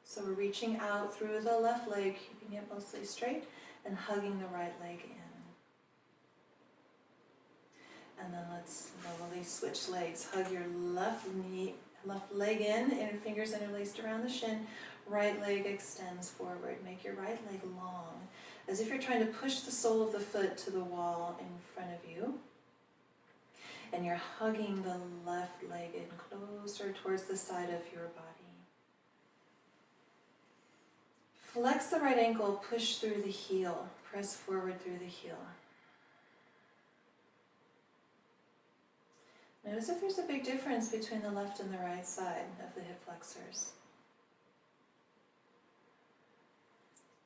So we're reaching out through the left leg, keeping it mostly straight, and hugging the right leg in. And then let's slowly switch legs. Hug your left leg in, inner fingers interlaced around the shin. Right leg extends forward. Make your right leg long, as if you're trying to push the sole of the foot to the wall in front of you. And you're hugging the left leg in closer towards the side of your body. Flex the right ankle, push through the heel. Press forward through the heel. Notice if there's a big difference between the left and the right side of the hip flexors.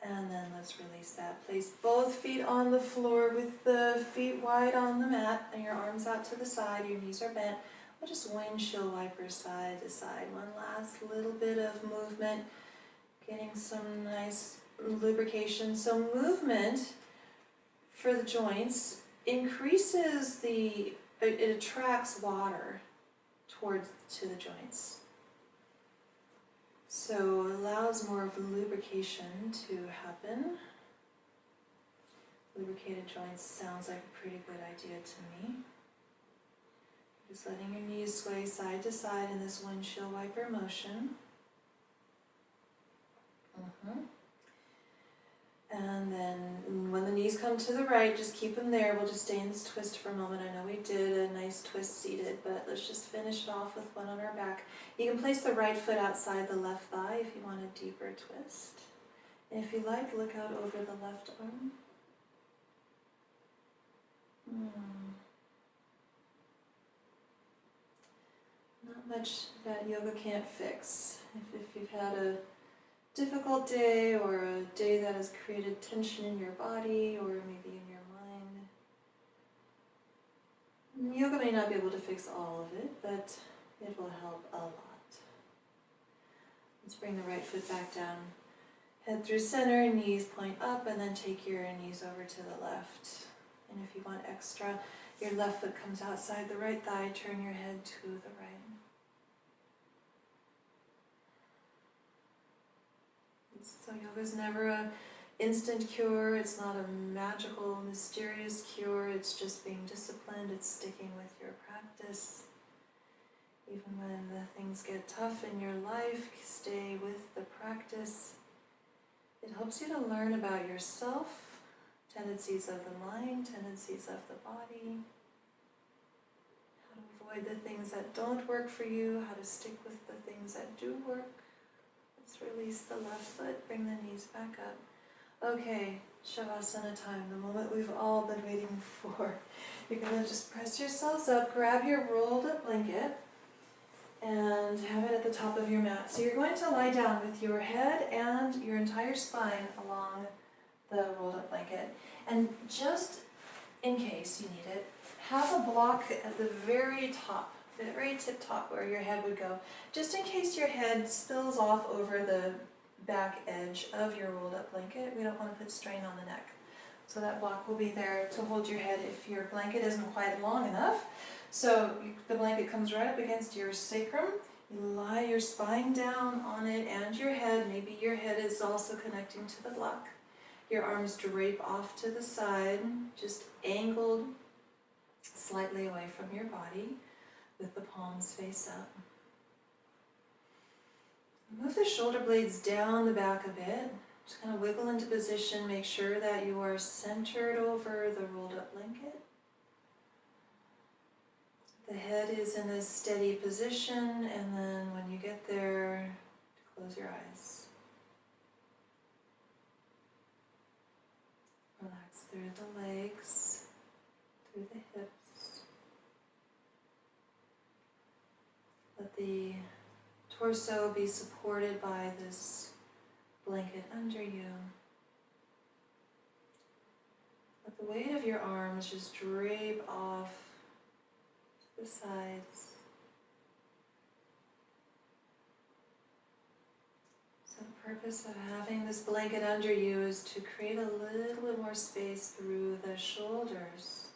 And then let's release that. Place both feet on the floor with the feet wide on the mat and your arms out to the side, your knees are bent. We'll just windshield wiper side to side. One last little bit of movement, getting some nice lubrication. So movement for the joints increases it attracts water to the joints. So it allows more of lubrication to happen. Lubricated joints sounds like a pretty good idea to me. Just letting your knees sway side to side in this windshield wiper motion. And then when the knees come to the right, just keep them there. We'll just stay in this twist for a moment. I know we did a nice twist seated, but let's just finish it off with one on our back. You can place the right foot outside the left thigh if you want a deeper twist. And if you like, look out over the left arm. Not much that yoga can't fix. If you've had a difficult day or a day that has created tension in your body or maybe in your mind, yoga may not be able to fix all of it, but it will help a lot. Let's bring the right foot back down. Head through center, knees point up, and then take your knees over to the left. And if you want extra, your left foot comes outside the right thigh, turn your head to the right. So yoga is never an instant cure. It's not a magical, mysterious cure. It's just being disciplined. It's sticking with your practice. Even when the things get tough in your life, stay with the practice. It helps you to learn about yourself, tendencies of the mind, tendencies of the body, how to avoid the things that don't work for you, how to stick with the things that do work. Let's release the left foot, bring the knees back up. Okay, Shavasana time, the moment we've all been waiting for. You're going to just press yourselves up, grab your rolled up blanket, and have it at the top of your mat. So you're going to lie down with your head and your entire spine along the rolled up blanket. And just in case you need it, have a block at the very top, the very tip top where your head would go, just in case your head spills off over the back edge of your rolled up blanket. We don't want to put strain on the neck. So that block will be there to hold your head if your blanket isn't quite long enough. So the blanket comes right up against your sacrum. You lie your spine down on it and your head. Maybe your head is also connecting to the block. Your arms drape off to the side, just angled slightly away from your body with the palms face up. Move the shoulder blades down the back a bit. Just kind of wiggle into position. Make sure that you are centered over the rolled up blanket. The head is in a steady position, and then when you get there, close your eyes. Relax through the legs, through the hips. Let the torso be supported by this blanket under you. Let the weight of your arms just drape off to the sides. So the purpose of having this blanket under you is to create a little bit more space through the shoulders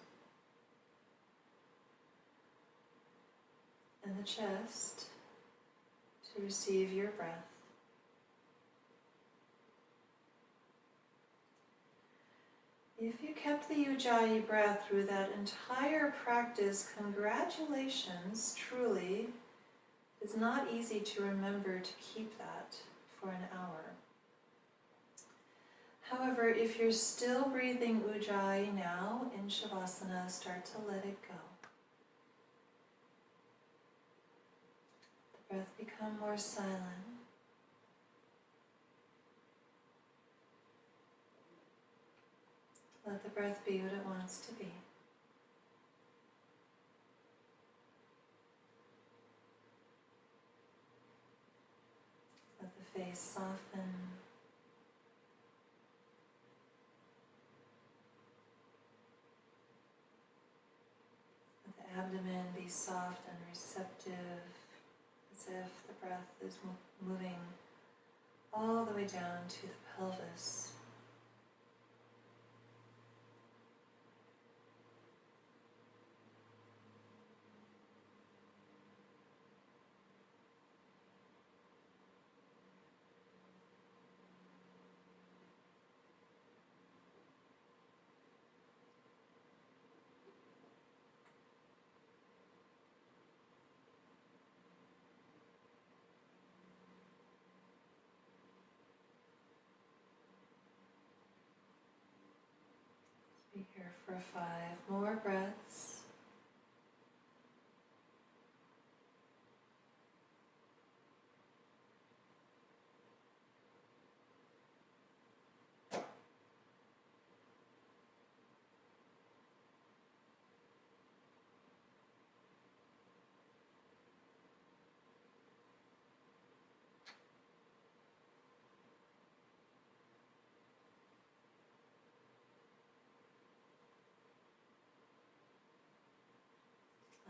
and the chest to receive your breath. If you kept the Ujjayi breath through that entire practice, congratulations, truly. It's not easy to remember to keep that for an hour. However, if you're still breathing Ujjayi now in Shavasana, start to let it go. The breath become more silent. Let the breath be what it wants to be. Let the face soften. Let the abdomen be soft and receptive, as if the breath is moving all the way down to the pelvis. Be here for 5 more breaths.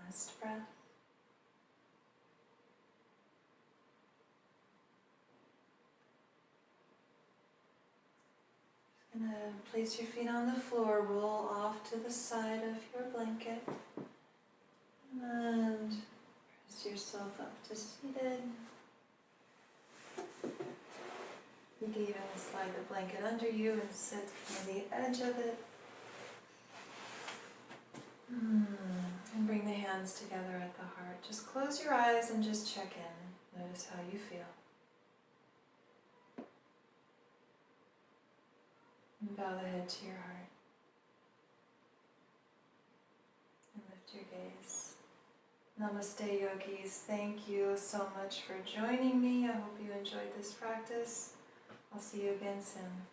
Last breath. Just going to place your feet on the floor, roll off to the side of your blanket, and press yourself up to seated. You can even slide the blanket under you and sit on the edge of it. And bring the hands together at the heart. Just close your eyes and just check in. Notice how you feel. And bow the head to your heart. And lift your gaze. Namaste, yogis. Thank you so much for joining me. I hope you enjoyed this practice. I'll see you again soon.